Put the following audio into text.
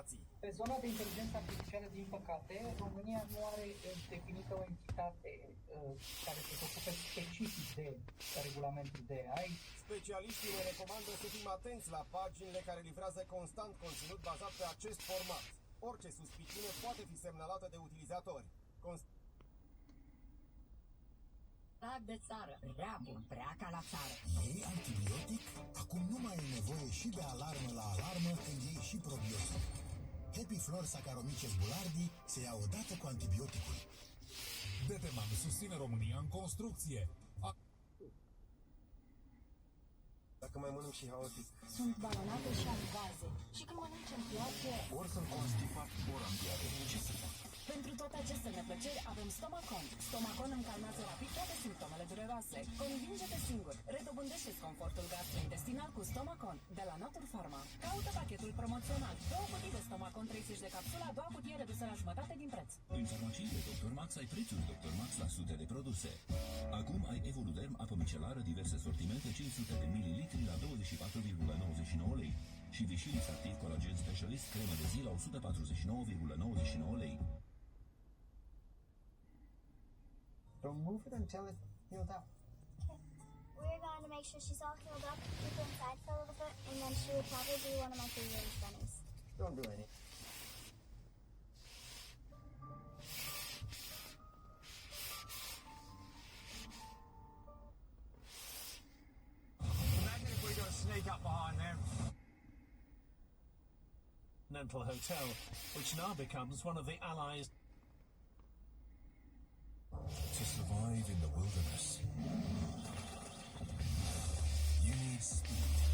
aplicații. Pe zona de inteligență artificială, din păcate, România nu are definită o entitate care să se ocupe specific de regulamentul de AI. Specialiștii ne recomandă să fim atenți la paginile care livrează constant conținut bazat pe acest format. Orice suspiciune poate fi semnalată de utilizatori. De țară, prea bun, prea ca la țară. Iei antibiotic? Acum nu mai e nevoie și de alarmă la alarmă când iei și probiotic. Happy Flor Saccharomyces boulardii se ia odată cu antibioticul. Deteman susține România în construcție. Dacă mai mănânc și haotic. Sunt balonate și am gaze. Și când mănânci în place... Ori sunt constipat, ori am diaree. Ce să fac? Pentru toate aceste neplăceri avem Stomacon. Stomacon încalmează rapid toate simptomele dureroase. Convinge-te singur. Redobândește-ți confortul gastrointestinal cu Stomacon de la Natur Pharma. Caută pachetul promoțional. 2 cutii de Stomacon 30 de capsule, a doua cutie redusă la jumătate din preț. În farmaciile Dr. Max ai prețuri Dr. Max la sute de produse. Acum ai Evoluderm apă micelară, diverse sortimente, 500 de mililitri la 24,99 lei. Și Vicilis Activ Colagen Specialist cremă de zi la 149,99 lei. Don't move it until it healed up. We're going to make sure she's all healed up, keep her inside for a little bit, and then she would probably be one of my favorite bunnies. Don't do any. Imagine if we got to sneak up behind them. Mental hotel, which now becomes one of the allies. To survive in the wilderness, you need speed.